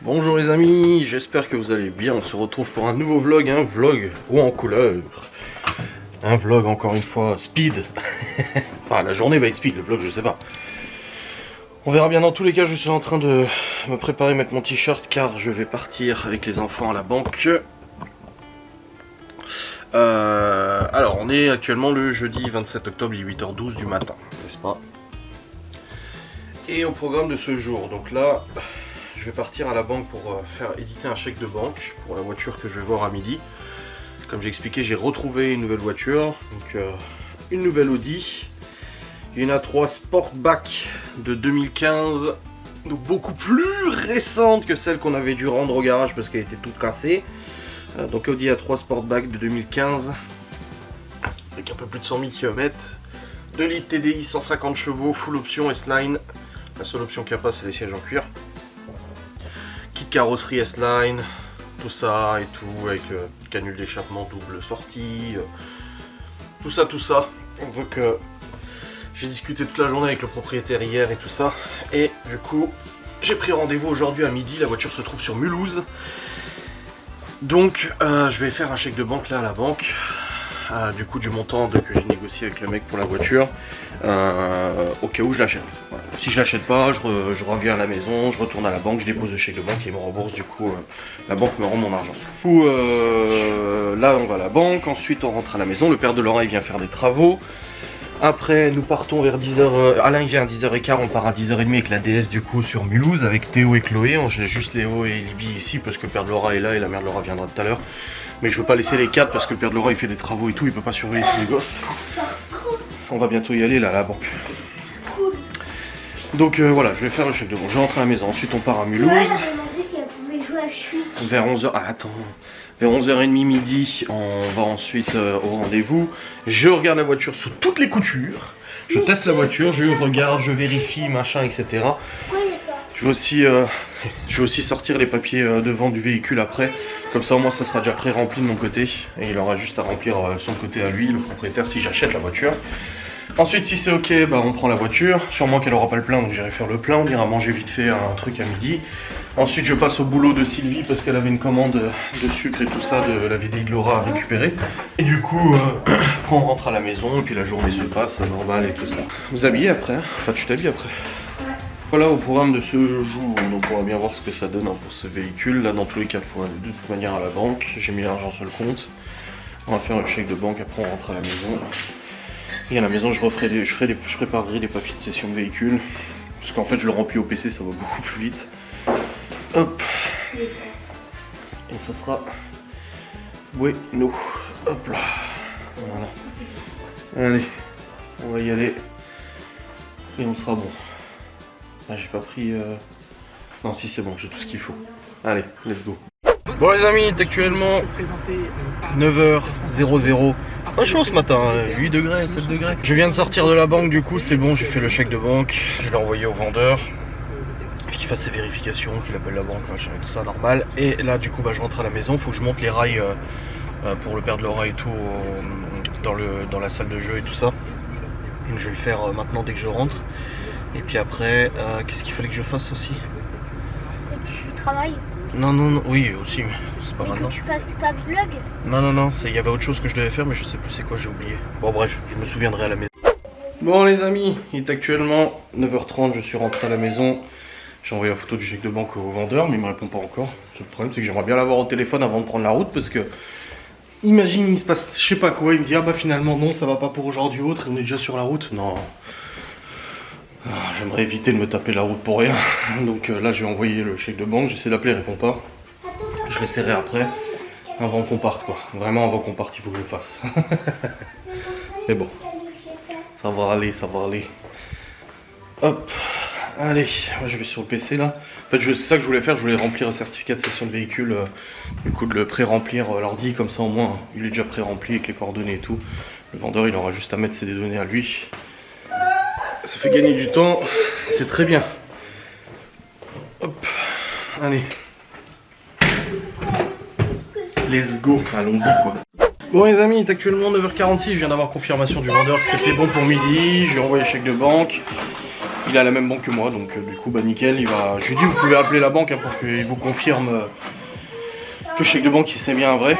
Bonjour les amis, j'espère que vous allez bien. On se retrouve pour un nouveau vlog, un vlog haut en couleur. Un vlog encore une fois speed. Enfin la journée va être speed, le vlog je sais pas. On verra bien. Dans tous les cas, je suis en train de me préparer, mettre mon t-shirt car je vais partir avec les enfants à la banque. Alors on est actuellement le jeudi 27 octobre, il est 8h12 du matin, n'est-ce pas? Et au programme de ce jour, donc là je vais partir à la banque pour faire éditer un chèque de banque pour la voiture que je vais voir à midi. Comme j'ai expliqué, j'ai retrouvé une nouvelle voiture, donc une nouvelle Audi, une A3 Sportback de 2015, donc beaucoup plus récente que celle qu'on avait dû rendre au garage parce qu'elle était toute cassée. Donc Audi A3 Sportback de 2015 avec un peu plus de 100 000 km, 2 litres TDI, 150 chevaux, full option S-Line. La seule option qu'il n'y a pas, c'est les sièges en cuir. Kit carrosserie S-Line, tout ça et tout, avec canule d'échappement double sortie, tout ça. Donc j'ai discuté toute la journée avec le propriétaire hier et tout ça. Et du coup, j'ai pris rendez-vous aujourd'hui à midi. La voiture se trouve sur Mulhouse. Donc je vais faire un chèque de banque là à la banque. Du coup du montant que j'ai négocié avec le mec pour la voiture, au cas où je l'achète. Voilà. Si je l'achète pas, je reviens à la maison, je retourne à la banque, je dépose le chèque de banque et il me rembourse. Du coup la banque me rend mon argent. Du coup là on va à la banque, ensuite on rentre à la maison, le père de Laura il vient faire des travaux. Après nous partons vers 10h, Alain il vient à 10h15, on part à 10h30 avec la DS du coup sur Mulhouse avec Théo et Chloé. On laisse juste Léo et Libby ici parce que le père de Laura est là et la mère de Laura viendra tout à l'heure. Mais je veux pas laisser les 4 parce que le père de Laura il fait des travaux et tout, il peut pas surveiller tous les gosses. On va bientôt y aller là à la banque. Donc voilà, je vais faire le chèque de banque, je rentre à la maison, ensuite on part à Mulhouse. Vers 11h, vers 11h30 midi, on va ensuite au rendez-vous. Je regarde la voiture sous toutes les coutures. Je teste la voiture, je regarde, je vérifie, machin, etc. Je vais aussi sortir les papiers devant du véhicule après. Comme ça au moins ça sera déjà pré-rempli de mon côté. Et il aura juste à remplir son côté à lui, le propriétaire, si j'achète la voiture. Ensuite si c'est ok, bah, on prend la voiture. Sûrement qu'elle aura pas le plein, donc j'irai faire le plein. On ira manger vite fait un truc à midi. Ensuite je passe au boulot de Sylvie parce qu'elle avait une commande de sucre et tout ça de la vidéo de Laura à récupérer. Et du coup on rentre à la maison et puis la journée se passe normal et tout ça. Vous habillez après, hein? Enfin tu t'habilles après. Voilà au programme de ce jour, donc on va bien voir ce que ça donne hein, pour ce véhicule. Là dans tous les cas il faut aller de toute manière à la banque, j'ai mis l'argent sur le compte. On va faire le chèque de banque, après on rentre à la maison. Et à la maison je préparerai les papiers de cession de véhicule. Parce qu'en fait je le remplis au PC, ça va beaucoup plus vite. Hop. Et ça sera bueno. Hop là. Voilà. Allez, on va y aller. Et on sera bon. Ah, j'ai pas pris... Non si c'est bon, j'ai tout ce qu'il faut. Allez, let's go. Bon les amis, il est actuellement 9h00. Pas chaud ce matin, 8 degrés, 7 degrés. Je viens de sortir de la banque du coup, c'est bon, j'ai fait le chèque de banque. Je l'ai envoyé au vendeur. Qu'il fasse ses vérifications, qu'il appelle la banque, machin et tout ça, normal. Et là du coup bah, je rentre à la maison, faut que je monte les rails pour le père de Laura et tout dans la salle de jeu et tout ça. Donc je vais le faire maintenant dès que je rentre. Et puis après, qu'est-ce qu'il fallait que je fasse aussi? Que tu travailles? Non, oui aussi, mais c'est pas maintenant. Que tu fasses ta vlog? Non, il y avait autre chose que je devais faire mais je sais plus c'est quoi, j'ai oublié. Bon bref, je me souviendrai à la maison. Bon les amis, il est actuellement 9h30, je suis rentré à la maison. J'ai envoyé la photo du chèque de banque au vendeur, mais il me répond pas encore. Le problème, c'est que j'aimerais bien l'avoir au téléphone avant de prendre la route, parce que imagine, il se passe je sais pas quoi, il me dit ah bah finalement non, ça va pas pour aujourd'hui ou autre, et on est déjà sur la route. Non. J'aimerais éviter de me taper la route pour rien. Donc là, j'ai envoyé le chèque de banque, j'essaie d'appeler, il répond pas. Je réessayerai après, avant qu'on parte quoi. Vraiment avant qu'on parte, il faut que je le fasse. Mais bon, ça va aller. Hop. Allez, je vais sur le PC là. En fait, c'est ça que je voulais faire, je voulais remplir un certificat de cession de véhicule. Du coup, de le pré-remplir l'ordi, comme ça au moins, il est déjà pré-rempli avec les coordonnées et tout. Le vendeur, il aura juste à mettre ses données à lui. Ça fait gagner du temps, c'est très bien. Hop, allez. Let's go, allons-y quoi. Bon les amis, il est actuellement 9h46, je viens d'avoir confirmation du vendeur que c'était bon pour midi. Je lui ai envoyé le chèque de banque. Il est à la même banque que moi, donc du coup bah nickel. Je lui dis vous pouvez appeler la banque hein, pour qu'il vous confirme que le chèque de banque c'est bien un vrai.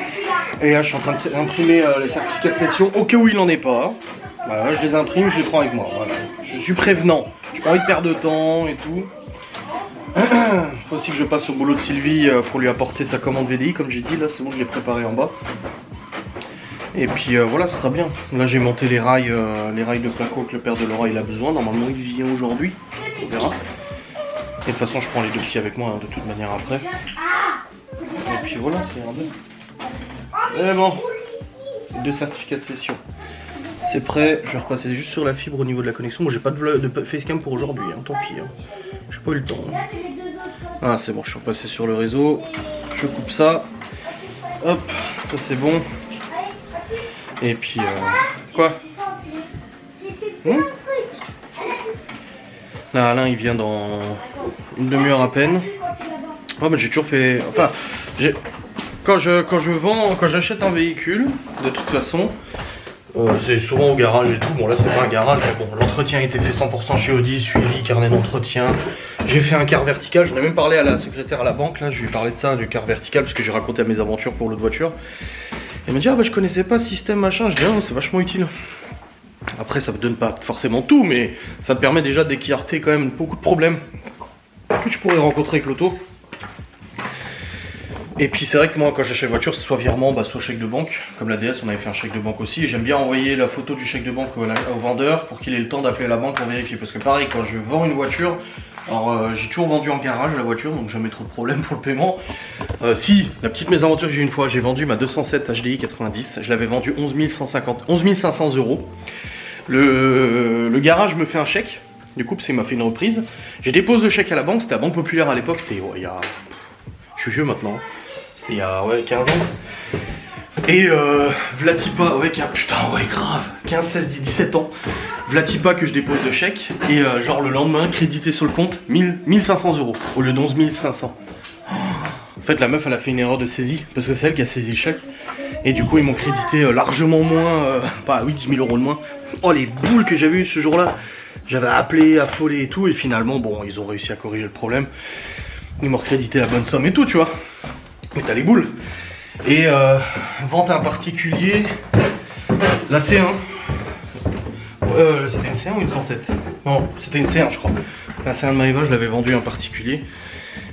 Et là je suis en train d'imprimer les certificats de cession au cas où il n'en est pas. Voilà, je les imprime, je les prends avec moi. Voilà. Je suis prévenant. J'ai pas envie de perdre de temps et tout. Faut aussi que je passe au boulot de Sylvie pour lui apporter sa commande VDI, comme j'ai dit. Là, c'est bon, je l'ai préparé en bas. Et puis voilà, ce sera bien. Là, j'ai monté les rails de placo que le père de Laura il a besoin. Normalement, il vient aujourd'hui. On verra. Et de toute façon, je prends les deux petits avec moi, hein, de toute manière, après. Et puis voilà, c'est bien. Et bon, 2 certificats de cession. C'est prêt, je vais repasser juste sur la fibre au niveau de la connexion. Moi j'ai pas de facecam pour aujourd'hui, hein, tant pis. Hein. J'ai pas eu le temps. Hein. Ah c'est bon, je suis repassé sur le réseau. Je coupe ça. Hop, ça c'est bon. Et puis quoi Là Alain il vient dans une demi-heure à peine. Oh mais j'ai toujours fait. Enfin, quand j'achète un véhicule, de toute façon. C'est souvent au garage et tout, bon là c'est pas un garage, mais bon l'entretien a été fait 100% chez Audi, suivi, carnet d'entretien. J'ai fait un quart vertical, j'en ai même parlé à la secrétaire à la banque, là je lui ai parlé de ça, du quart vertical, parce que j'ai raconté à mes aventures pour l'autre voiture. Elle m'a dit ah bah je connaissais pas ce système machin, je dis ah c'est vachement utile. Après ça me donne pas forcément tout, mais ça me permet déjà d'écarter quand même beaucoup de problèmes que tu pourrais rencontrer avec l'auto. Et puis c'est vrai que moi quand j'achète une voiture, soit virement, soit chèque de banque. Comme la DS, on avait fait un chèque de banque aussi. J'aime bien envoyer la photo du chèque de banque au vendeur pour qu'il ait le temps d'appeler la banque pour vérifier. Parce que pareil, quand je vends une voiture, alors j'ai toujours vendu en garage la voiture, donc jamais trop de problème pour le paiement. Si, la petite mésaventure que j'ai eu une fois, j'ai vendu ma 207 HDI 90. Je l'avais vendue 11 500 euros. Le garage me fait un chèque. Du coup, il m'a fait une reprise. Je dépose le chèque à la banque. C'était à Banque Populaire à l'époque. C'était il y a... Je suis vieux maintenant. C'était il y a 15 ans. Et Vlatipa, putain, grave, 15, 16, 17 ans. Vlatipa que je dépose le chèque. Et genre le lendemain, crédité sur le compte, 1500 euros au lieu de 11 500. En fait, la meuf, elle a fait une erreur de saisie, parce que c'est elle qui a saisi le chèque. Et du coup, ils m'ont crédité largement moins, 10 000 euros de moins. Oh, les boules que j'avais eu ce jour-là. J'avais appelé, affolé et tout. Et finalement, bon, ils ont réussi à corriger le problème. Ils m'ont recrédité la bonne somme et tout, tu vois. Mais t'as les boules. Et vente à un particulier, la C1. C'était une C1 ou une 107? Non, c'était une C1 je crois. La C1 de Maëva, je l'avais vendue à un particulier.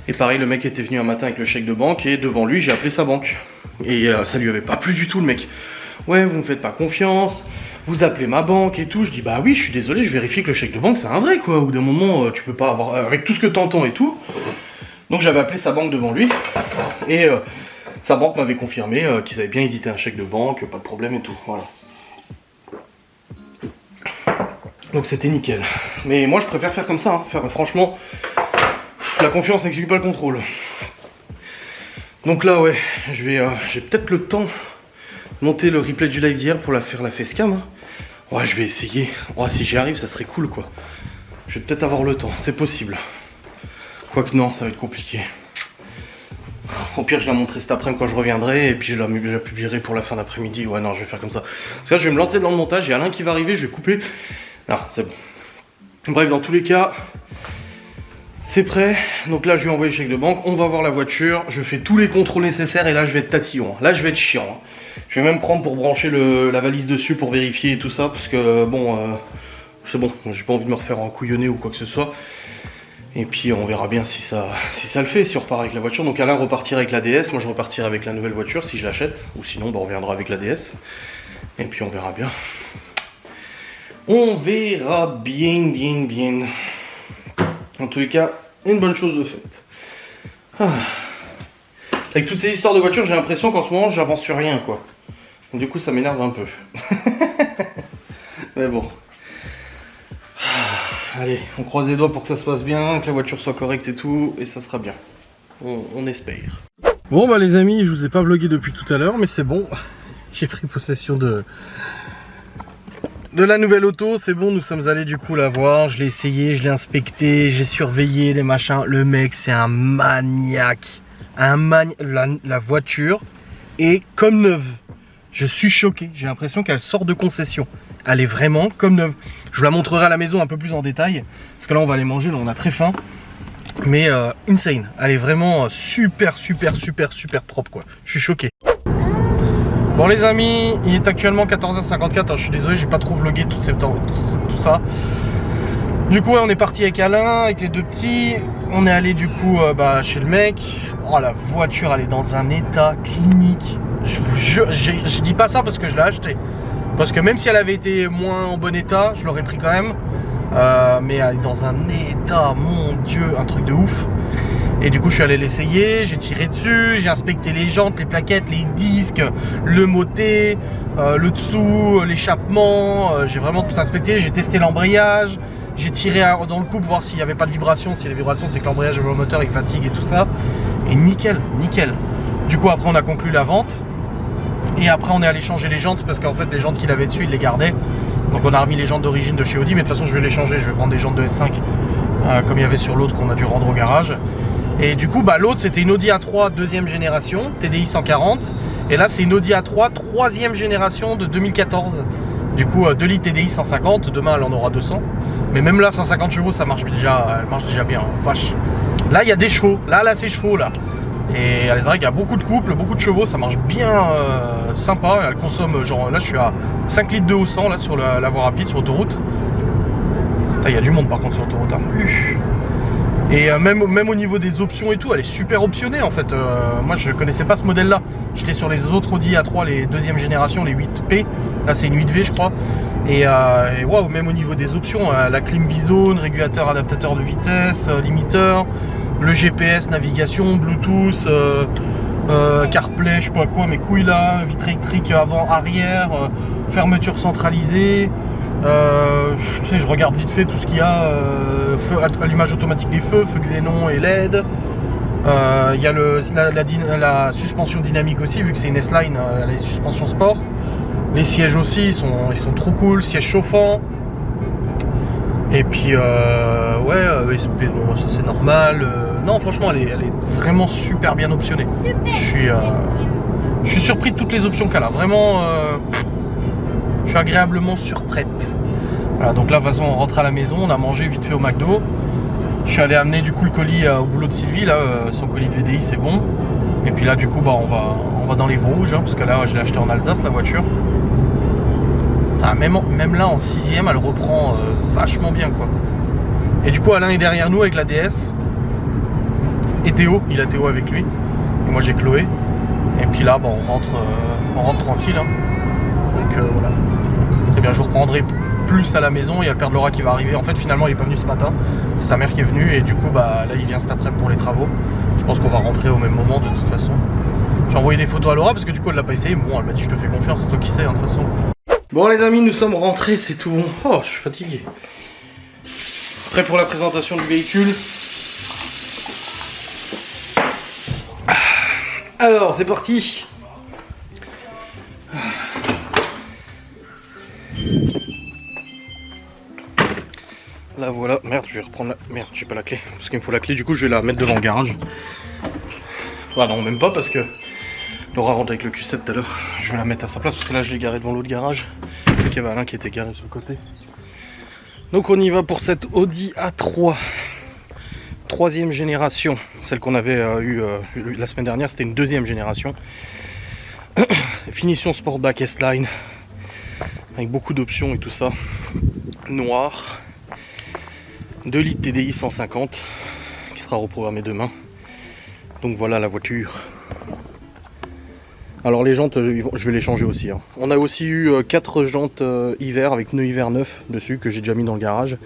Et pareil, le mec était venu un matin avec le chèque de banque et devant lui, j'ai appelé sa banque. Et ça lui avait pas plu du tout, le mec. Ouais, vous me faites pas confiance, vous appelez ma banque et tout. Je dis bah oui, je suis désolé, je vérifie que le chèque de banque c'est un vrai quoi. Au bout d'un moment, tu peux pas avoir, avec tout ce que t'entends et tout. Donc j'avais appelé sa banque devant lui et sa banque m'avait confirmé qu'ils avaient bien édité un chèque de banque, pas de problème et tout, voilà. Donc c'était nickel. Mais moi je préfère faire comme ça, hein. Franchement, la confiance n'exclut pas le contrôle. Donc là ouais, j'ai peut-être le temps de monter le replay du live d'hier pour faire la facecam. Hein. Ouais, je vais essayer. Ouais, si j'y arrive, ça serait cool quoi. Je vais peut-être avoir le temps, c'est possible. Quoique non, ça va être compliqué. Au pire, je la montrerai cet après-midi quand je reviendrai et puis je la publierai pour la fin d'après-midi. Ouais, non, je vais faire comme ça. Parce que là, je vais me lancer dans le montage. Il y a Alain qui va arriver, je vais couper. Non, c'est bon. Bref, dans tous les cas, c'est prêt. Donc là, je lui ai envoyé le chèque de banque. On va voir la voiture. Je fais tous les contrôles nécessaires et là, je vais être tatillon. Là, je vais être chiant. Je vais même prendre pour brancher la valise dessus pour vérifier et tout ça. Parce que bon, c'est bon. J'ai pas envie de me refaire en couillonner ou quoi que ce soit. Et puis on verra bien si ça le fait, si on repart avec la voiture. Donc Alain repartira avec la DS, moi je repartirai avec la nouvelle voiture si je l'achète. Ou sinon on reviendra avec la DS. Et puis on verra bien. On verra bien. En tous les cas, une bonne chose de faite. Avec toutes ces histoires de voitures, j'ai l'impression qu'en ce moment j'avance sur rien quoi. Donc, du coup ça m'énerve un peu. Mais bon. Allez, on croise les doigts pour que ça se passe bien, que la voiture soit correcte et tout, et ça sera bien. On espère. Bon bah les amis, je vous ai pas vlogué depuis tout à l'heure, mais c'est bon. J'ai pris possession de la nouvelle auto, c'est bon, nous sommes allés du coup la voir, je l'ai essayé, je l'ai inspecté, j'ai surveillé les machins. Le mec c'est un maniaque. La voiture est comme neuve. Je suis choqué. J'ai l'impression qu'elle sort de concession. Elle est vraiment comme neuve. Je vous la montrerai à la maison un peu plus en détail. Parce que là, on va aller manger. Là, on a très faim. Mais insane. Elle est vraiment super propre, quoi. Je suis choqué. Bon, les amis, il est actuellement 14h54. Alors, je suis désolé, j'ai pas trop vlogué tout ça. Du coup, ouais, on est parti avec Alain, avec les deux petits. On est allé du coup chez le mec. Oh, la voiture, elle est dans un état clinique. Je vous jure, je dis pas ça parce que je l'ai acheté. Parce que même si elle avait été moins en bon état, je l'aurais pris quand même. Mais elle est dans un état, mon Dieu, un truc de ouf. Et du coup, je suis allé l'essayer, j'ai tiré dessus, j'ai inspecté les jantes, les plaquettes, les disques, le moté, le dessous, l'échappement. J'ai vraiment tout inspecté, j'ai testé l'embrayage. J'ai tiré dans le couple voir s'il n'y avait pas de vibration. Si les vibrations, c'est que l'embrayage et le moteur il fatigue et tout ça. Et nickel. Du coup, après, on a conclu la vente. Et après, on est allé changer les jantes parce qu'en fait, les jantes qu'il avait dessus, il les gardait. Donc, on a remis les jantes d'origine de chez Audi. Mais de toute façon, je vais les changer. Je vais prendre des jantes de S5 comme il y avait sur l'autre qu'on a dû rendre au garage. Et du coup, l'autre, c'était une Audi A3 deuxième génération, TDI 140. Et là, c'est une Audi A3 troisième génération de 2014. Du coup, 2 litres TDI 150. Demain, elle en aura 200. Mais même là, 150 chevaux, ça marche déjà, elle marche déjà bien. Vache. Là, il y a des chevaux. Là, c'est chevaux, là. Et c'est vrai qu'il y a beaucoup de couples, beaucoup de chevaux. Ça marche bien sympa. Elle consomme, genre, là, je suis à 5 litres de au 100, là, sur la voie rapide, sur autoroute. Il y a du monde, par contre, sur autoroute. Hein. Et même au niveau des options et tout, elle est super optionnée, en fait. Moi, je connaissais pas ce modèle-là. J'étais sur les autres Audi A3, les deuxième génération, les 8P. Là, c'est une 8V, je crois. Et wow, même au niveau des options, la clim bizone, régulateur adaptateur de vitesse, limiteur, le GPS, navigation, Bluetooth, CarPlay, je sais pas quoi, mes couilles là, vitre électrique avant, arrière, fermeture centralisée. Tu sais, je regarde vite fait tout ce qu'il y a, allumage automatique des feux, feu xénon et LED. Il y a la suspension dynamique aussi, vu que c'est une S-Line, les suspensions sport. Les sièges aussi, ils sont trop cool, sièges chauffants. Et puis, ouais, bon, ça c'est normal. Non, franchement, elle est vraiment super bien optionnée. Je suis surpris de toutes les options qu'elle a. Vraiment, je suis agréablement surprête. Voilà, donc là, de toute façon, on rentre à la maison, on a mangé vite fait au McDo. Je suis allé amener du coup le colis au boulot de Sylvie, là, son colis de VDI, c'est bon. Et puis là, du coup, on va dans les Vosges, hein, parce que là, je l'ai acheté en Alsace, la voiture. Ah, même là, en 6ème, elle reprend vachement bien, quoi. Et du coup, Alain est derrière nous avec la DS. Et Théo, il a Théo avec lui. Et moi, j'ai Chloé. Et puis là, on rentre tranquille. Hein. Donc voilà. Très bien, je vous reprendrai plus à la maison. Il y a le père de Laura qui va arriver. En fait, finalement, il n'est pas venu ce matin. C'est sa mère qui est venue. Et du coup, là, il vient cet après-midi pour les travaux. Je pense qu'on va rentrer au même moment, de toute façon. J'ai envoyé des photos à Laura parce que du coup, elle l'a pas essayé. Bon, elle m'a dit, je te fais confiance, c'est toi qui sais, hein, de toute façon. Bon, les amis, nous sommes rentrés, c'est tout bon. Oh, je suis fatigué. Prêt pour la présentation du véhicule. Alors, c'est parti. Là voilà, merde, je vais reprendre la... Merde, j'ai pas la clé, parce qu'il me faut la clé, du coup je vais la mettre devant le garage. Ah non, même pas, parce que Laura rentre avec le Q7 tout à l'heure. Je vais la mettre à sa place, parce que là je l'ai garé devant l'autre garage. Et qu'il y avait Alain qui était garé sur le côté. Donc on y va pour cette Audi A3. Troisième génération. Celle qu'on avait eue la semaine dernière, c'était une deuxième génération. Finition Sportback S-Line. Avec beaucoup d'options et tout ça. Noir. 2 litres TDI 150 qui sera reprogrammé demain. Donc voilà la voiture. Alors les jantes, je vais les changer aussi. Hein. On a aussi eu 4 jantes hiver avec pneus hiver neufs dessus que j'ai déjà mis dans le garage.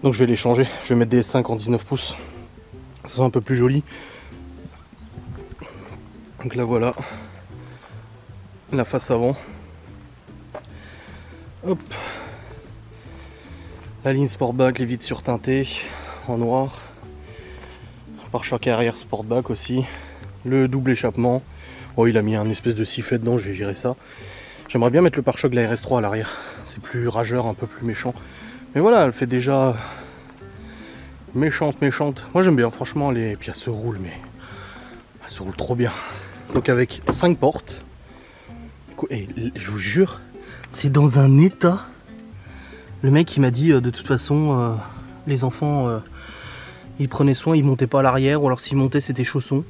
Donc je vais les changer. Je vais mettre des S5 en 19 pouces. Ça sera un peu plus joli. Donc là voilà. La face avant. Hop. La ligne Sportback, les vitres surteintées en noir. Pare-choc arrière Sportback aussi. Le double échappement. Oh, il a mis un espèce de sifflet dedans, je vais virer ça. J'aimerais bien mettre le pare-choc de la RS3 à l'arrière. C'est plus rageur, un peu plus méchant. Mais voilà, elle fait déjà méchante. Moi j'aime bien, franchement, et puis elle se roule, mais elle se roule trop bien. Donc avec 5 portes. je vous jure, c'est dans un état. Le mec il m'a dit de toute façon les enfants ils prenaient soin, ils montaient pas à l'arrière, ou alors s'ils montaient c'était chaussons.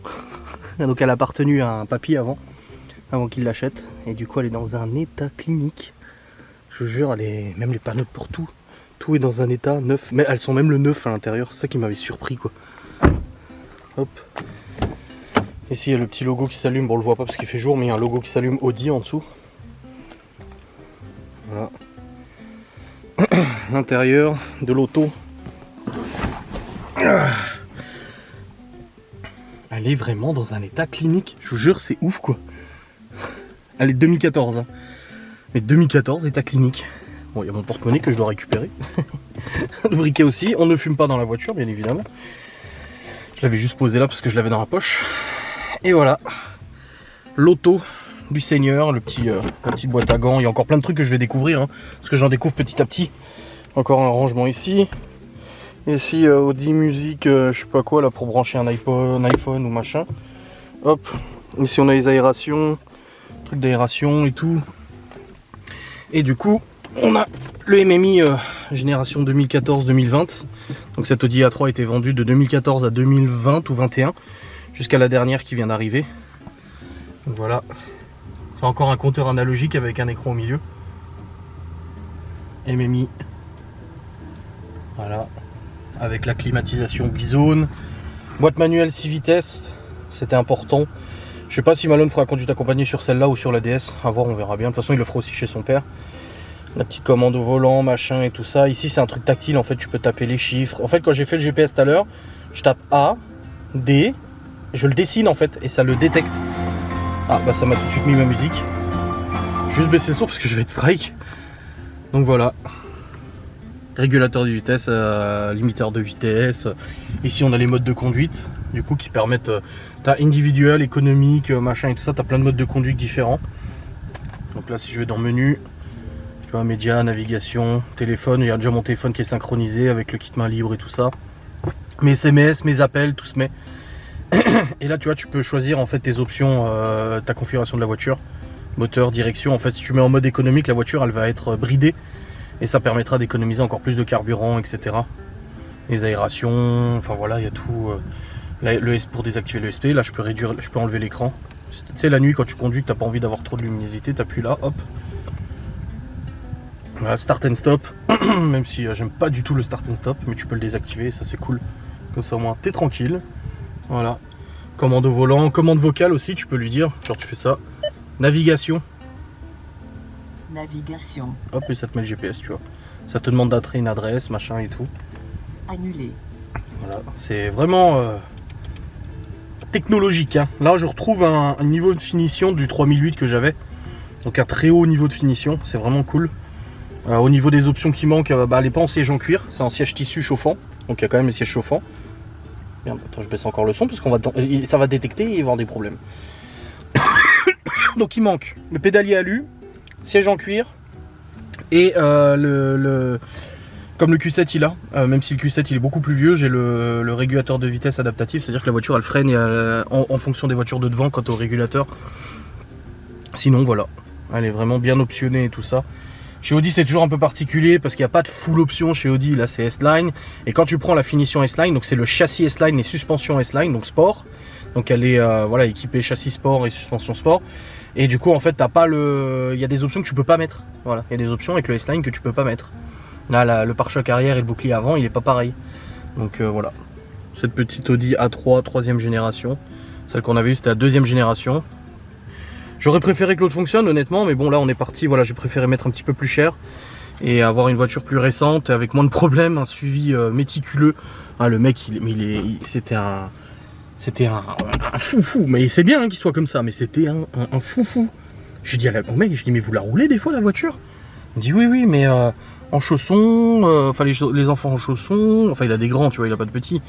Donc elle a appartenu à un papy avant qu'il l'achète. Et du coup elle est dans un état clinique. Je vous jure, même les panneaux pour tout est dans un état neuf. Mais elles sont même le neuf à l'intérieur, c'est ça qui m'avait surpris quoi. Hop. Ici il y a le petit logo qui s'allume, bon on le voit pas parce qu'il fait jour, mais il y a un logo qui s'allume Audi en dessous. Voilà. L'intérieur de l'auto. Elle est vraiment dans un état clinique, je vous jure c'est ouf quoi. Elle est 2014 hein. Mais 2014 état clinique. Bon il y a mon porte-monnaie que je dois récupérer. Le briquet aussi, on ne fume pas dans la voiture bien évidemment. Je l'avais juste posé là parce que je l'avais dans la poche. Et voilà, l'auto du Seigneur, la petite boîte à gants. Il y a encore plein de trucs que je vais découvrir, hein, parce que j'en découvre petit à petit. Encore un rangement ici. Ici, Audi Music, je sais pas quoi, là pour brancher un iPhone ou machin. Hop, ici on a les aérations, trucs d'aération et tout. Et du coup, on a le MMI génération 2014-2020. Donc cette Audi A3 a été vendue de 2014 à 2020 ou 21. Jusqu'à la dernière qui vient d'arriver. Donc voilà. C'est encore un compteur analogique avec un écran au milieu. MMI. Voilà. Avec la climatisation bizone. Boîte manuelle 6 vitesses. C'était important. Je sais pas si Malone fera conduite accompagnée sur celle-là ou sur la DS. À voir, on verra bien. De toute façon, il le fera aussi chez son père. La petite commande au volant, machin et tout ça. Ici, c'est un truc tactile. En fait, tu peux taper les chiffres. En fait, quand j'ai fait le GPS tout à l'heure, je tape A, D. Je le dessine en fait et ça le détecte. Ah bah ça m'a tout de suite mis ma musique. Juste baisser le son parce que je vais être strike. Donc voilà. Régulateur de vitesse, limiteur de vitesse. Ici on a les modes de conduite. Du coup qui permettent. T'as individuel, économique, machin et tout ça. T'as plein de modes de conduite différents. Donc là si je vais dans menu. Tu vois média, navigation, téléphone. Il y a déjà mon téléphone qui est synchronisé avec le kit main libre et tout ça. Mes SMS, mes appels, tout se met. Et là tu vois tu peux choisir en fait tes options, ta configuration de la voiture, moteur, direction. En fait si tu mets en mode économique la voiture elle va être bridée et ça permettra d'économiser encore plus de carburant etc. Les aérations, enfin voilà il y a tout. Pour désactiver le SP, là je peux réduire, je peux enlever l'écran. Tu sais la nuit quand tu conduis que t'as pas envie d'avoir trop de luminosité, t'appuies là, hop. Voilà, start and stop, même si j'aime pas du tout le start and stop, mais tu peux le désactiver, ça c'est cool. Comme ça au moins t'es tranquille. Voilà, commande au volant, commande vocale aussi, tu peux lui dire, genre tu fais ça, navigation. Navigation. Hop, et ça te met le GPS, tu vois. Ça te demande d'entrer une adresse, machin et tout. Annulé. Voilà, c'est vraiment technologique. Hein. Là, je retrouve un niveau de finition du 3008 que j'avais. Donc un très haut niveau de finition, c'est vraiment cool. Au niveau des options qui manquent, elle n'est pas en siège en cuir, c'est en siège tissu chauffant. Donc il y a quand même les sièges chauffants. Merde, attends, je baisse encore le son parce qu'on ça va détecter et il va y avoir des problèmes. Donc il manque le pédalier alu, siège en cuir et comme le Q7 il a, même si le Q7 il est beaucoup plus vieux, j'ai le régulateur de vitesse adaptatif, c'est-à-dire que la voiture elle freine en fonction des voitures de devant quant au régulateur. Sinon voilà, elle est vraiment bien optionnée et tout ça. Chez Audi c'est toujours un peu particulier parce qu'il n'y a pas de full option chez Audi, là c'est S-Line. Et quand tu prends la finition S-Line, donc c'est le châssis S-Line et suspension S-Line, donc sport. Donc elle est voilà, équipée châssis sport et suspension sport. Et du coup en fait t'as pas il y a des options que tu peux pas mettre. Voilà, il y a des options avec le S-Line que tu peux pas mettre. Là le pare-choc arrière et le bouclier avant il est pas pareil. Donc voilà, cette petite Audi A3 3e génération. Celle qu'on avait vue c'était la 2e génération. J'aurais préféré que l'autre fonctionne honnêtement, mais bon là on est parti, voilà, j'ai préféré mettre un petit peu plus cher et avoir une voiture plus récente avec moins de problèmes, un suivi méticuleux. Ah, le mec c'était un foufou, mais c'est bien hein, qu'il soit comme ça, mais c'était un foufou. J'ai dit au mec, mais vous la roulez des fois la voiture? Il me dit oui mais en chaussons, enfin les enfants en chaussons, enfin il a des grands tu vois, il a pas de petits.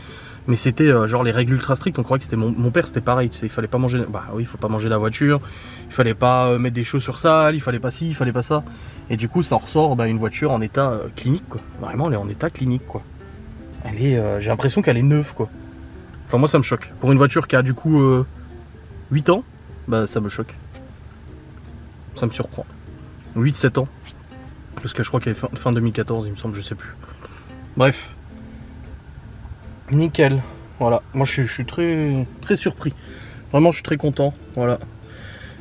Mais c'était genre les règles ultra strictes, on croyait que c'était mon père, c'était pareil, tu sais, il fallait pas manger, bah oui, il faut pas manger la voiture, il fallait pas mettre des chaussures sales, il fallait pas ci, il fallait pas ça. Et du coup ça ressort une voiture en état clinique quoi, vraiment elle est en état clinique quoi. Elle est, j'ai l'impression qu'elle est neuve quoi. Enfin moi ça me choque, pour une voiture qui a du coup 8 ans, bah ça me choque. Ça me surprend. 8-7 ans. Parce que je crois qu'elle est fin 2014, il me semble, je sais plus. Bref. Nickel. Voilà. Moi, je suis très, très surpris. Vraiment, je suis très content. Voilà.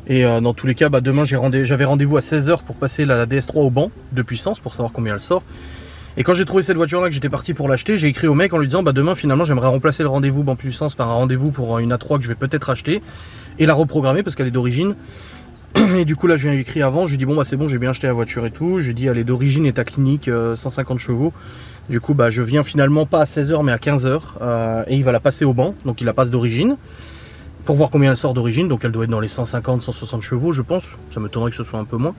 Et dans tous les cas, bah, demain, j'avais rendez-vous à 16 h pour passer la DS3 au banc de puissance pour savoir combien elle sort. Et quand j'ai trouvé cette voiture-là, que j'étais parti pour l'acheter, j'ai écrit au mec en lui disant bah demain finalement j'aimerais remplacer le rendez-vous banc puissance par un rendez-vous pour une A3 que je vais peut-être acheter et la reprogrammer parce qu'elle est d'origine. Et du coup là je lui ai écrit avant, je lui ai dit bon bah c'est bon, j'ai bien acheté la voiture et tout. Je lui ai dit elle est d'origine état clinique, 150 chevaux. Du coup bah je viens finalement pas à 16 h mais à 15 h et il va la passer au banc, donc il la passe d'origine. Pour voir combien elle sort d'origine, donc elle doit être dans les 150-160 chevaux je pense, ça m'étonnerait que ce soit un peu moins.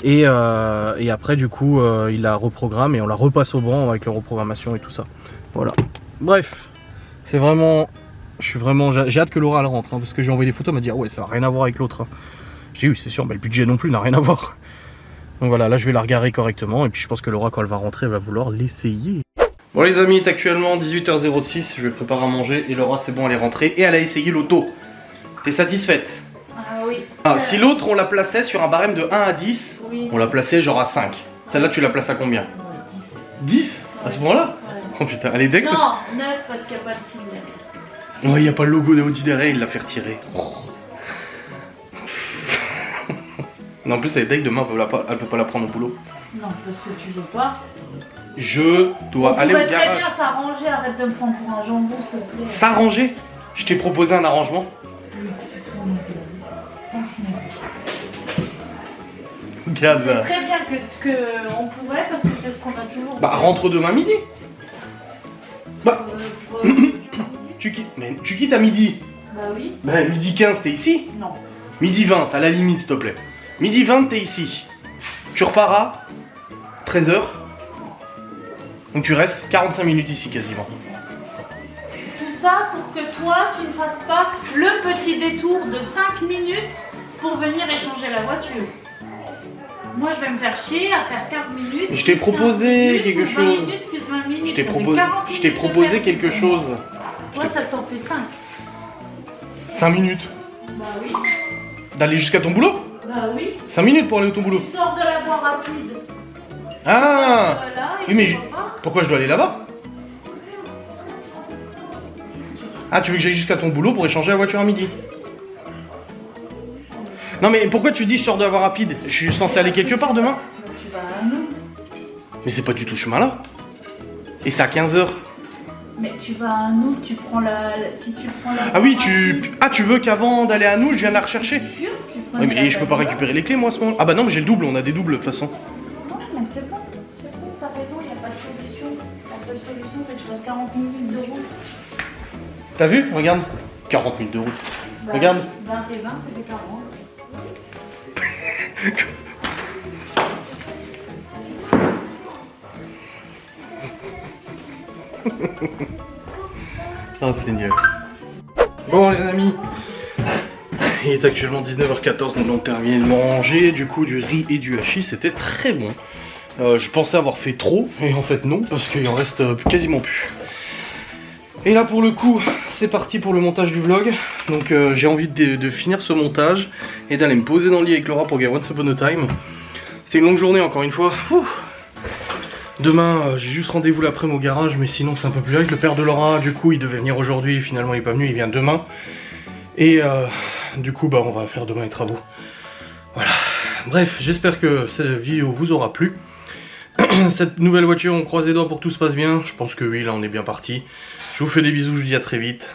Et après du coup il la reprogramme et on la repasse au banc avec la reprogrammation et tout ça. Voilà. Bref, c'est vraiment... J'ai hâte que Laura elle rentre hein, parce que j'ai envoyé des photos, elle m'a dit ah ouais ça n'a rien à voir avec l'autre. Hein. J'ai dit oui c'est sûr, mais le budget non plus n'a rien à voir. Donc voilà, là je vais la regarder correctement et puis je pense que Laura quand elle va rentrer elle va vouloir l'essayer. Bon les amis, il est actuellement 18h06, je vais préparer à manger et Laura c'est bon elle est rentrée et elle a essayé l'auto. T'es satisfaite? Ah oui. Ah, si l'autre on la plaçait sur un barème de 1 à 10, Oui. on la plaçait genre à 5. Celle-là tu la places à combien? 10 à ce moment-là? Ouais. Oh putain, elle est deck. Non, 9 parce qu'il n'y a pas le signe derrière. Ouais, il n'y a pas le logo d'Audi derrière, il l'a fait retirer. Non, en plus elle est deck, demain elle peut pas la prendre au boulot. Non, parce que tu veux pas. Je dois aller au très garage. bien s'arranger, arrête de me prendre pour un jambon s'il te plaît. S'arranger? Je t'ai proposé un arrangement. Gaz. C'est très bien que on pourrait parce que c'est ce qu'on a toujours. Bah rentre demain midi. Bah pour, 15 minutes. tu quittes à midi. Bah oui. Bah midi 15 t'es ici. Non. Midi 20 à la limite s'il te plaît. Midi 20 t'es ici. Tu repars à 13 h. Donc tu restes 45 minutes ici quasiment. Tout ça pour que toi tu ne fasses pas le petit détour de 5 minutes pour venir échanger la voiture. Moi je vais me faire chier à faire 15 minutes. Mais je t'ai proposé quelque chose. 20 minutes plus 20 minutes. Je t'ai ça fait proposé, 40 je t'ai minutes proposé de quelque perdu. chose. Toi ça t'en fait 5. 5 minutes. Bah oui. D'aller jusqu'à ton boulot? Bah oui. 5 minutes pour aller à ton boulot. Tu sors de la voie rapide. Ah Voilà, et oui mais tu repars. pourquoi je dois aller là-bas? Ah tu veux que j'aille jusqu'à ton boulot pour échanger la voiture à midi? Non mais pourquoi tu dis je sors de la voie rapide? Je suis censé aller quelque part demain? Bah, tu vas à nous. Mais c'est pas du tout ce chemin là. Et c'est à 15 h. Mais tu vas à nous, tu prends si tu prends la. Ah oui voie tu... rapide, Ah tu veux qu'avant d'aller à nous je vienne la rechercher? tu prenais Oui mais la je peux pas bagnole. récupérer les clés moi à ce moment-là. Ah bah non mais j'ai le double, on a des doubles de toute façon. Ouais, mais c'est bon, t'as raison, il n'y a pas de solution. La seule solution, c'est que je fasse 40 minutes de route. T'as vu? Regarde. 40 minutes de route. Bah, Regarde. 20 et 20, c'est des 40. Oh Seigneur. Bon les amis, il est actuellement 19h14, donc on termine de manger du coup du riz et du hachis, c'était très bon. Je pensais avoir fait trop, et en fait non, parce qu'il en reste quasiment plus. Et là pour le coup, c'est parti pour le montage du vlog. Donc j'ai envie de finir ce montage et d'aller me poser dans le lit avec Laura pour Get Once Upon a Time. C'était une longue journée encore une fois. Ouh. Demain, j'ai juste rendez-vous l'après-midi au garage, mais sinon c'est un peu plus avec le père de Laura. Du coup, il devait venir aujourd'hui, finalement il n'est pas venu, il vient demain. Et du coup, bah, on va faire demain les travaux. Voilà. Bref, j'espère que cette vidéo vous aura plu. Cette nouvelle voiture, on croise les doigts pour que tout se passe bien. Je pense que oui, là on est bien parti. Je vous fais des bisous, je vous dis à très vite.